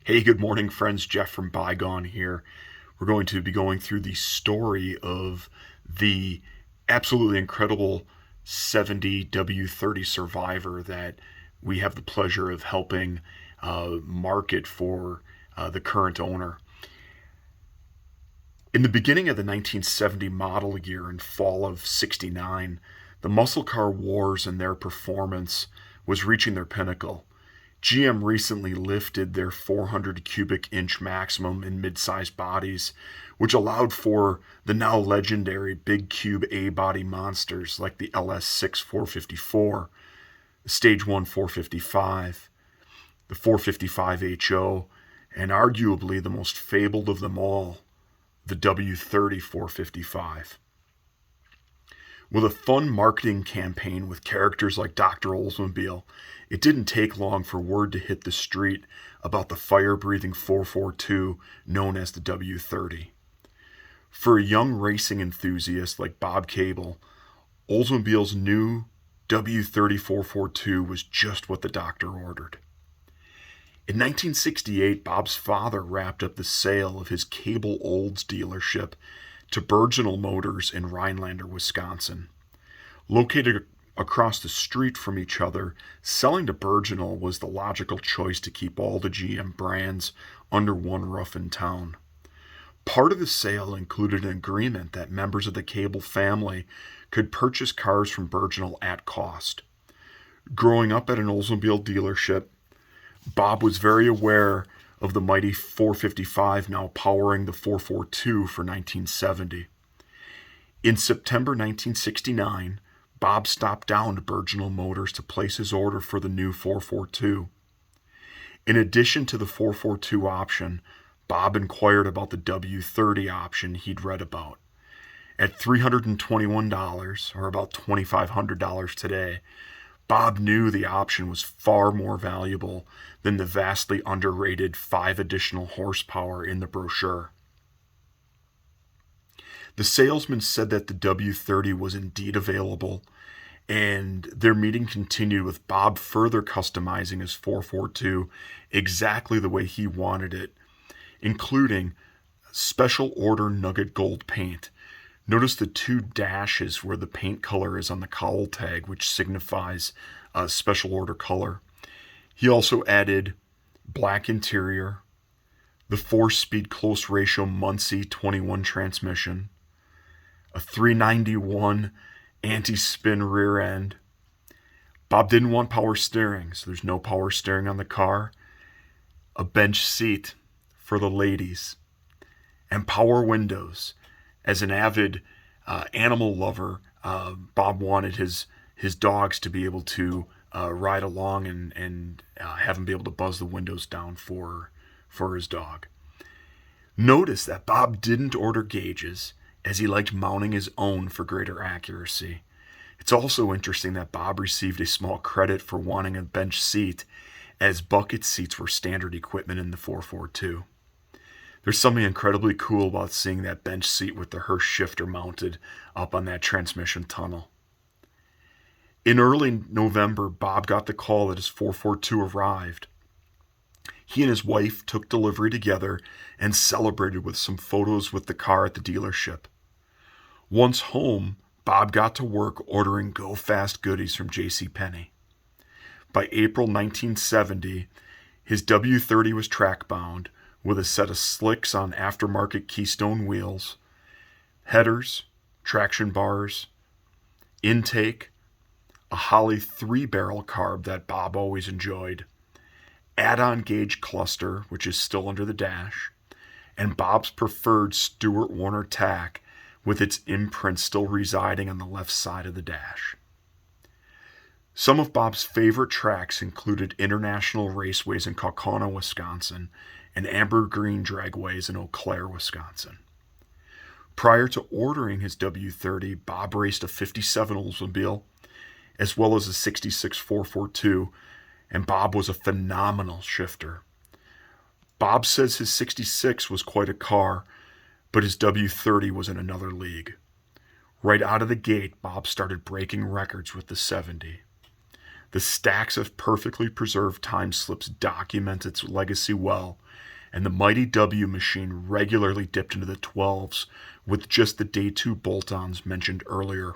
Hey, good morning, friends. Jeff from Bygone here. We're going to be going through the story of the absolutely incredible 70 W-30 Survivor that we have the pleasure of helping market for the current owner. In the beginning of the 1970 model year and fall of 69, the muscle car wars and their performance was reaching their pinnacle. GM recently lifted their 400 cubic inch maximum in mid-sized bodies, which allowed for the now legendary big cube A-body monsters like the LS6 454, the Stage 1 455, the 455 HO, and arguably the most fabled of them all, the W-30 455. With a fun marketing campaign with characters like Dr. Oldsmobile, it didn't take long for word to hit the street about the fire-breathing 442 known as the W-30. For a young racing enthusiast like Bob Cable, Oldsmobile's new W-30 442 was just what the doctor ordered. In 1968, Bob's father wrapped up the sale of his Cable Olds dealership to Virginal Motors in Rhinelander, Wisconsin. Located across the street from each other, selling to Virginal was the logical choice to keep all the GM brands under one roof in town. Part of the sale included an agreement that members of the Cable family could purchase cars from Virginal at cost. Growing up at an Oldsmobile dealership, Bob was very aware of the mighty 455 now powering the 442 for 1970. In September 1969, Bob stopped down to Virginal Motors to place his order for the new 442. In addition to the 442 option, Bob inquired about the W-30 option he'd read about. At $321, or about $2,500 today, Bob knew the option was far more valuable than the vastly underrated 5 additional horsepower in the brochure. The salesman said that the W-30 was indeed available, and their meeting continued with Bob further customizing his 442 exactly the way he wanted it, including special order nugget gold paint. Notice the 2 dashes where the paint color is on the cowl tag, which signifies a special order color. He also added black interior, the 4-speed close ratio Muncie 21 transmission, a 391 anti-spin rear end. Bob didn't want power steering, so there's no power steering on the car. A bench seat for the ladies, and power windows. As an avid animal lover, Bob wanted his dogs to be able to ride along and have him be able to buzz the windows down for his dog. Notice that Bob didn't order gauges, as he liked mounting his own for greater accuracy. It's also interesting that Bob received a small credit for wanting a bench seat, as bucket seats were standard equipment in the 442. There's something incredibly cool about seeing that bench seat with the Hurst shifter mounted up on that transmission tunnel. In early November, Bob got the call that his 442 arrived. He and his wife took delivery together and celebrated with some photos with the car at the dealership. Once home, Bob got to work ordering go-fast goodies from JCPenney. By April 1970, his W-30 was track-bound, with a set of slicks on aftermarket Keystone wheels, headers, traction bars, intake, a Holley 3-barrel carb that Bob always enjoyed, add-on gauge cluster, which is still under the dash, and Bob's preferred Stewart Warner tack with its imprint still residing on the left side of the dash. Some of Bob's favorite tracks included international raceways in Kaukauna, Wisconsin, and amber green dragways in Eau Claire, Wisconsin. Prior to ordering his W-30, Bob raced a 57 Oldsmobile, as well as a 66 442, and Bob was a phenomenal shifter. Bob says his 66 was quite a car, but his W-30 was in another league. Right out of the gate, Bob started breaking records with the 70. The stacks of perfectly preserved time slips document its legacy well, and the mighty W machine regularly dipped into the 12s with just the day 2 bolt-ons mentioned earlier.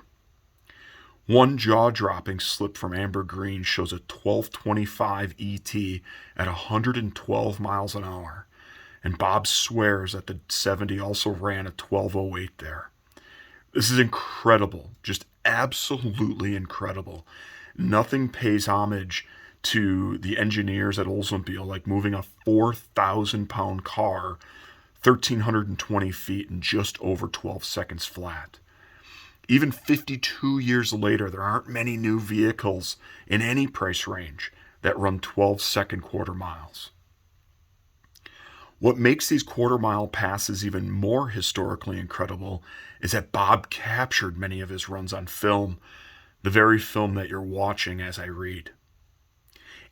One jaw-dropping slip from Amber Green shows a 1225 ET at 112 miles an hour, and Bob swears that the 70 also ran a 1208 there. This is incredible, just absolutely incredible. Nothing pays homage to the engineers at Oldsmobile like moving a 4,000-pound car 1,320 feet in just over 12 seconds flat. Even 52 years later, there aren't many new vehicles in any price range that run 12-second quarter miles. What makes these quarter-mile passes even more historically incredible is that Bob captured many of his runs on film, the very film that you're watching as I read.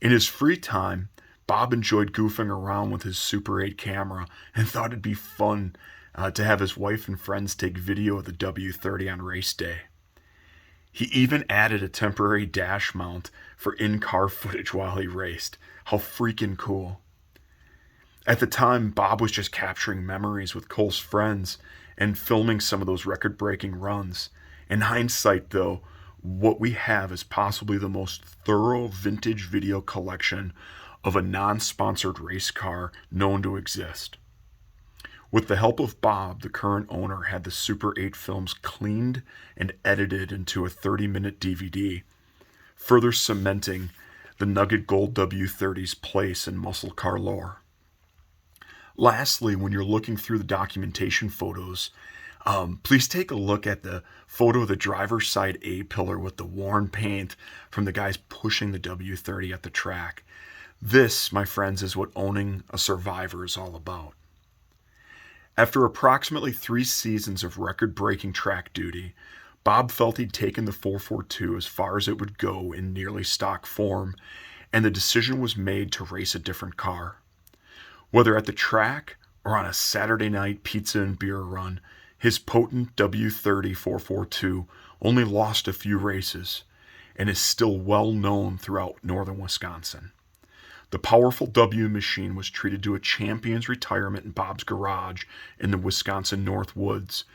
In his free time, Bob enjoyed goofing around with his Super 8 camera and thought it'd be fun to have his wife and friends take video of the W-30 on race day. He even added a temporary dash mount for in-car footage while he raced. How freaking cool. At the time, Bob was just capturing memories with close friends and filming some of those record-breaking runs. In hindsight, though, what we have is possibly the most thorough vintage video collection of a non-sponsored race car known to exist. With the help of Bob, the current owner had the Super 8 films cleaned and edited into a 30-minute DVD, further cementing the Nugget Gold W-30's place in muscle car lore. Lastly, when you're looking through the documentation photos, please take a look at the photo of the driver's side A-pillar with the worn paint from the guys pushing the W-30 at the track. This, my friends, is what owning a Survivor is all about. After approximately 3 seasons of record-breaking track duty, Bob felt he'd taken the 442 as far as it would go in nearly stock form, and the decision was made to race a different car. Whether at the track or on a Saturday night pizza and beer run, his potent W-30 442 only lost a few races and is still well known throughout northern Wisconsin. The powerful W machine was treated to a champion's retirement in Bob's garage in the Wisconsin North Woods,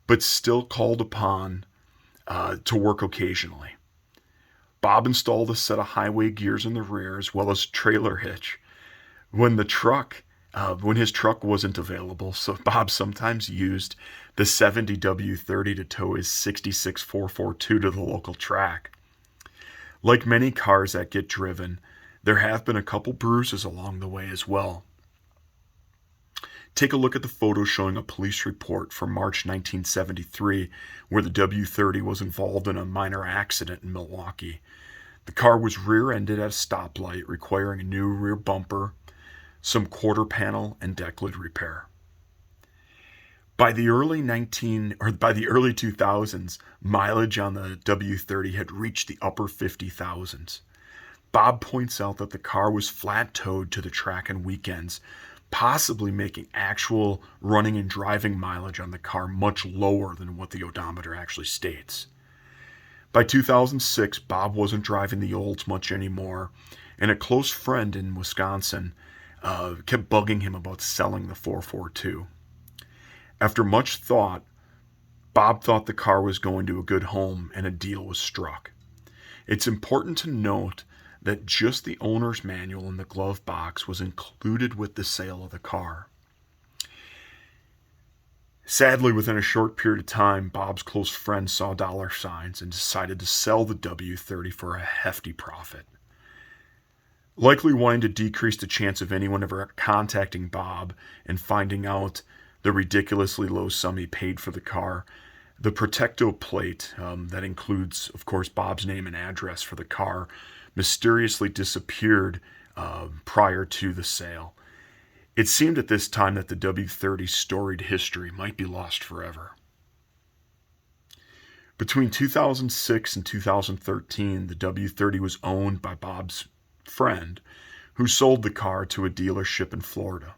but still called upon to work occasionally. Bob installed a set of highway gears in the rear as well as trailer hitch. When his truck wasn't available, so Bob sometimes used the 70 W-30 to tow his 66 442 to the local track. Like many cars that get driven, there have been a couple bruises along the way as well. Take a look at the photo showing a police report from March 1973 where the W-30 was involved in a minor accident in Milwaukee. The car was rear-ended at a stoplight, requiring a new rear bumper, some quarter panel, and deck lid repair. By the early 2000s, mileage on the W-30 had reached the upper 50,000s. Bob points out that the car was flat-towed to the track on weekends, possibly making actual running and driving mileage on the car much lower than what the odometer actually states. By 2006, Bob wasn't driving the Olds much anymore, and a close friend in Wisconsin kept bugging him about selling the 442. After much thought, Bob thought the car was going to a good home and a deal was struck. It's important to note that just the owner's manual in the glove box was included with the sale of the car. Sadly, within a short period of time, Bob's close friend saw dollar signs and decided to sell the W-30 for a hefty profit. Likely wanting to decrease the chance of anyone ever contacting Bob and finding out the ridiculously low sum he paid for the car, the Protecto plate, that includes, of course, Bob's name and address for the car, mysteriously disappeared prior to the sale. It seemed at this time that the W-30's storied history might be lost forever. Between 2006 and 2013, the W-30 was owned by Bob's friend, who sold the car to a dealership in Florida.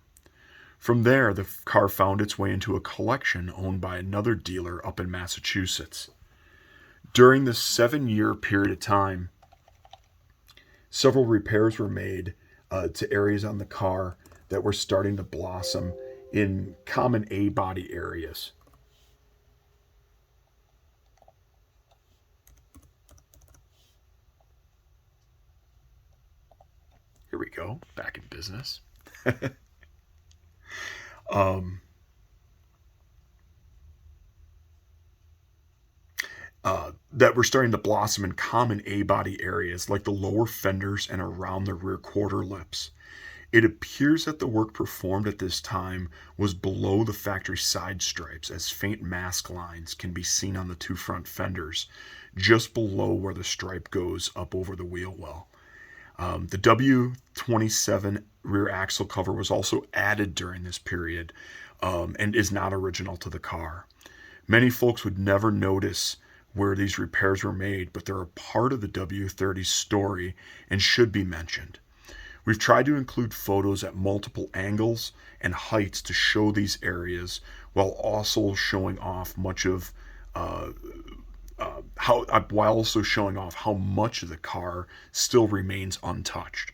From there, the car found its way into a collection owned by another dealer up in Massachusetts. During this 7-year period of time, Several repairs were made to areas on the car that were starting to blossom in common A body areas. Here we go, back in business. um, that were starting to blossom in common A body areas like the lower fenders and around the rear quarter lips. It appears that the work performed at this time was below the factory side stripes, as faint mask lines can be seen on the two front fenders, just below where the stripe goes up over the wheel well. The W-27 rear axle cover was also added during this period, and is not original to the car. Many folks would never notice where these repairs were made, but they're a part of the W-30 story and should be mentioned. We've tried to include photos at multiple angles and heights to show these areas, while also showing off how much of the car still remains untouched.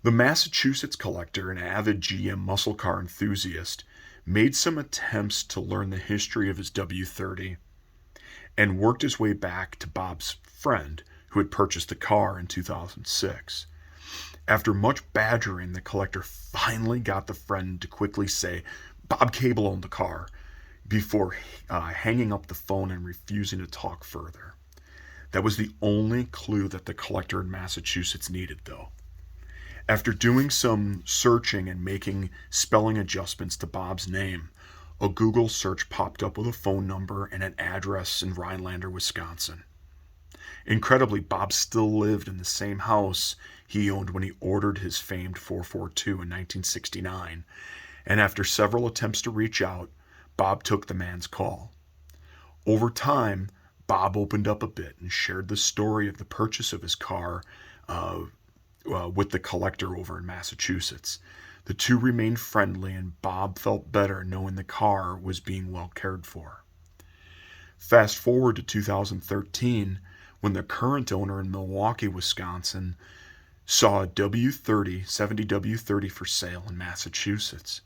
The Massachusetts collector, an avid GM muscle car enthusiast, made some attempts to learn the history of his W-30 and worked his way back to Bob's friend who had purchased the car in 2006. After much badgering, the collector finally got the friend to quickly say Bob Cable owned the car before hanging up the phone and refusing to talk further. That was the only clue that the collector in Massachusetts needed, though. After doing some searching and making spelling adjustments to Bob's name, a Google search popped up with a phone number and an address in Rhinelander, Wisconsin. Incredibly, Bob still lived in the same house he owned when he ordered his famed 442 in 1969, and after several attempts to reach out, Bob took the man's call. Over time, Bob opened up a bit and shared the story of the purchase of his car with the collector over in Massachusetts. The two remained friendly, and Bob felt better knowing the car was being well cared for. Fast forward to 2013, when the current owner in Milwaukee, Wisconsin, saw a W-30, 70 W-30 for sale in Massachusetts.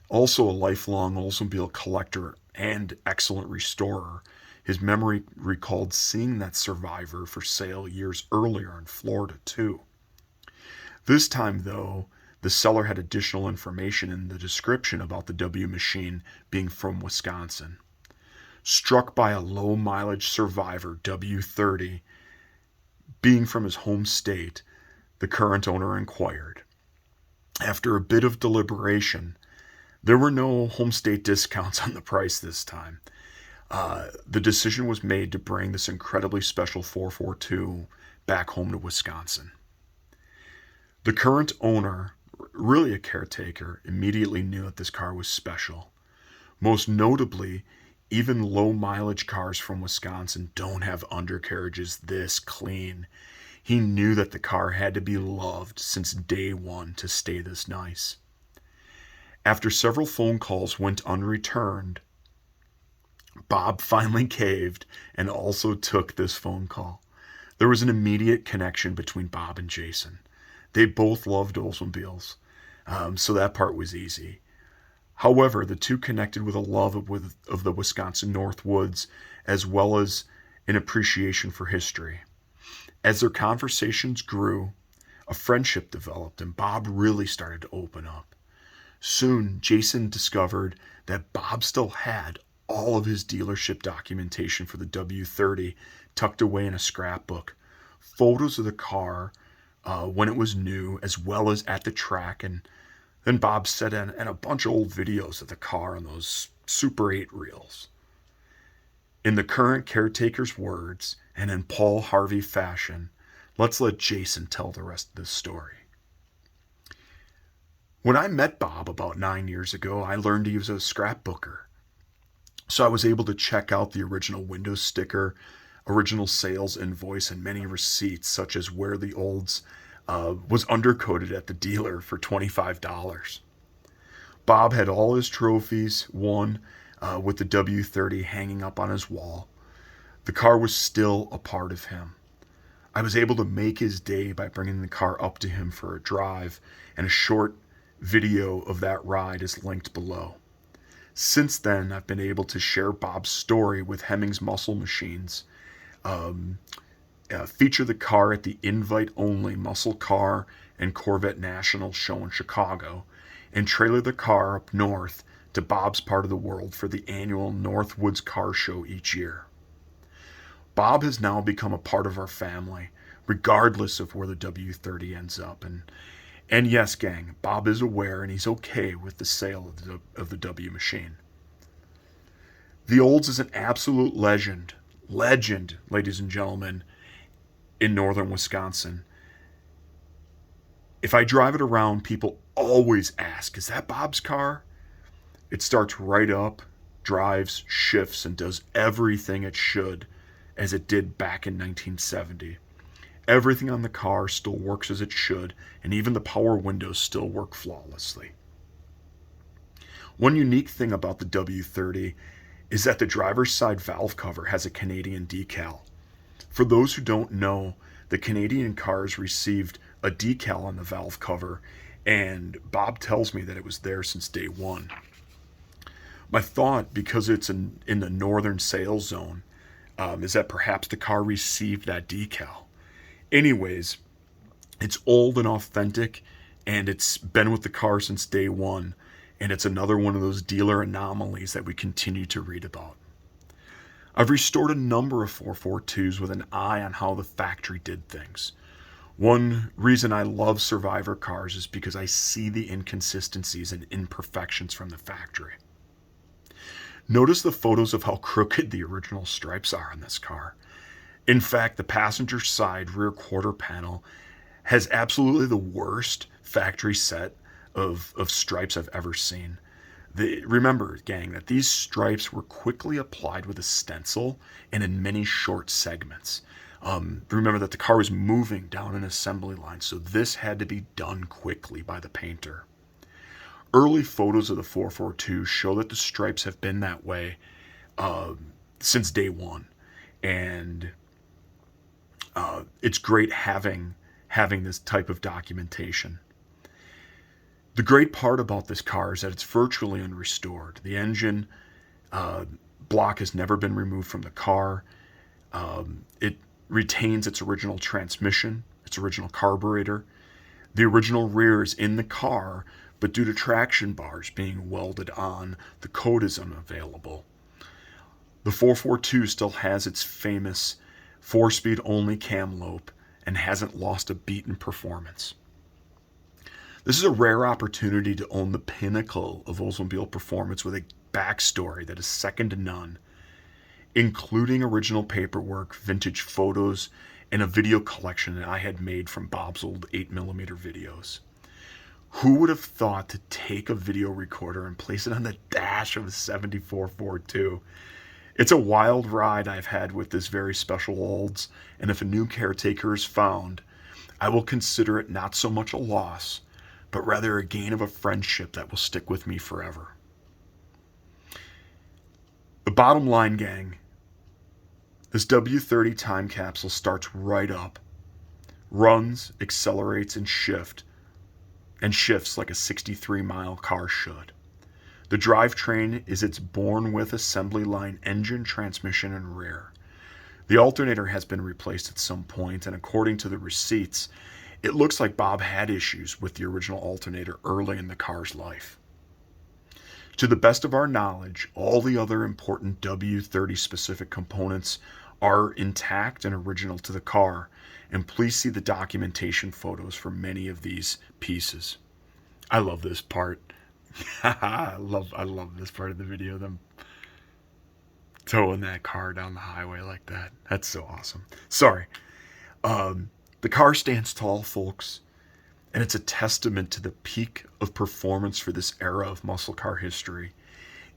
Also a lifelong Oldsmobile collector and excellent restorer, his memory recalled seeing that Survivor for sale years earlier in Florida, too. This time, though, the seller had additional information in the description about the W machine being from Wisconsin. Struck by a low mileage Survivor W-30 being from his home state, the current owner inquired. After a bit of deliberation, there were no home state discounts on the price this time. The decision was made to bring this incredibly special 442 back home to Wisconsin. The current owner, really a caretaker, immediately knew that this car was special. Most notably, even low mileage cars from Wisconsin don't have undercarriages this clean. He knew that the car had to be loved since day one to stay this nice. After several phone calls went unreturned, Bob finally caved and also took this phone call. There was an immediate connection between Bob and Jason. They both loved Oldsmobiles, so that part was easy. However, the two connected with a love of the Wisconsin North Woods, as well as an appreciation for history. As their conversations grew, a friendship developed, and Bob really started to open up. Soon, Jason discovered that Bob still had all of his dealership documentation for the W-30 tucked away in a scrapbook, photos of the car when it was new, as well as at the track, and then Bob set in and a bunch of old videos of the car on those Super 8 reels. In the current caretaker's words, and in Paul Harvey fashion, let's let Jason tell the rest of this story. When I met Bob about 9 years ago, I learned he was a scrapbooker. So I was able to check out the original window sticker, original sales invoice, and many receipts, such as where the Olds was undercoated at the dealer for $25. Bob had all his trophies won with the W-30 hanging up on his wall. The car was still a part of him. I was able to make his day by bringing the car up to him for a drive, and a short video of that ride is linked below. Since then, I've been able to share Bob's story with Hemmings Muscle Machines, feature the car at the invite-only Muscle Car and Corvette National show in Chicago, and trailer the car up north to Bob's part of the world for the annual Northwoods Car Show each year. Bob has now become a part of our family, regardless of where the W-30 ends up. And yes, gang, Bob is aware and he's okay with the sale of the W machine. The Olds is an absolute legend, ladies and gentlemen, in northern Wisconsin. If I drive it around, people always ask, is that Bob's car? It starts right up, drives, shifts, and does everything it should as it did back in 1970. Everything on the car still works as it should, and even the power windows still work flawlessly. One unique thing about the W-30 is that the driver's side valve cover has a Canadian decal. For those who don't know, the Canadian cars received a decal on the valve cover, and Bob tells me that it was there since day one. My thought, because it's in the northern sales zone, is that perhaps the car received that decal. Anyways, it's old and authentic, and it's been with the car since day one, and it's another one of those dealer anomalies that we continue to read about. I've restored a number of 442s with an eye on how the factory did things. One reason I love Survivor cars is because I see the inconsistencies and imperfections from the factory. Notice the photos of how crooked the original stripes are on this car. In fact, the passenger side rear quarter panel has absolutely the worst factory set of stripes I've ever seen. Remember, gang, that these stripes were quickly applied with a stencil and in many short segments. Remember that the car was moving down an assembly line, so this had to be done quickly by the painter. Early photos of the 442 show that the stripes have been that way since day one, and it's great having this type of documentation. The great part about this car is that it's virtually unrestored. The engine block has never been removed from the car. It retains its original transmission, its original carburetor. The original rear is in the car, but due to traction bars being welded on, the code is unavailable. The 442 still has its famous 4-speed only cam lobe and hasn't lost a beat in performance. This is a rare opportunity to own the pinnacle of Oldsmobile performance with a backstory that is second to none, including original paperwork, vintage photos, and a video collection that I had made from Bob's old 8mm videos. Who would have thought to take a video recorder and place it on the dash of a 74 4.2? It's a wild ride I've had with this very special Olds, and if a new caretaker is found, I will consider it not so much a loss, but rather a gain of a friendship that will stick with me forever. The bottom line, gang, this W-30 time capsule starts right up, runs, accelerates, and shifts like a 63-mile car should. The drivetrain is its born-with assembly line engine, transmission, and rear. The alternator has been replaced at some point, and according to the receipts, it looks like Bob had issues with the original alternator early in the car's life. To the best of our knowledge, all the other important W-30 specific components are intact and original to the car, and please see the documentation photos for many of these pieces. I love this part. I love this part of the video, them towing that car down the highway like that. That's so awesome. Sorry. The car stands tall, folks, and it's a testament to the peak of performance for this era of muscle car history.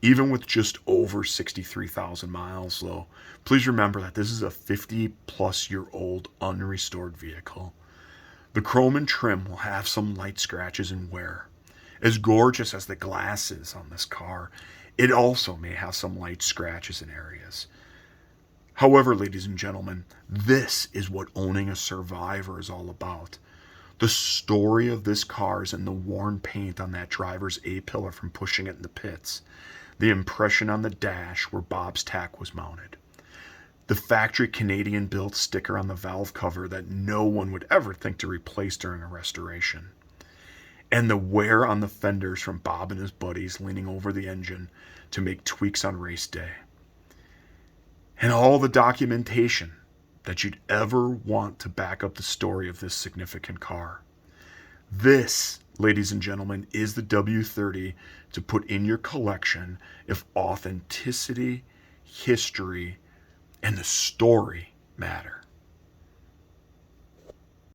Even with just over 63,000 miles, though, please remember that this is a 50-plus-year-old unrestored vehicle. The chrome and trim will have some light scratches and wear. As gorgeous as the glass is on this car, it also may have some light scratches in areas. However, ladies and gentlemen, this is what owning a Survivor is all about. The story of this car is in the worn paint on that driver's A-pillar from pushing it in the pits, the impression on the dash where Bob's tack was mounted, the factory Canadian-built sticker on the valve cover that no one would ever think to replace during a restoration, and the wear on the fenders from Bob and his buddies leaning over the engine to make tweaks on race day, and all the documentation that you'd ever want to back up the story of this significant car. This, ladies and gentlemen, is the W-30 to put in your collection if authenticity, history, and the story matter.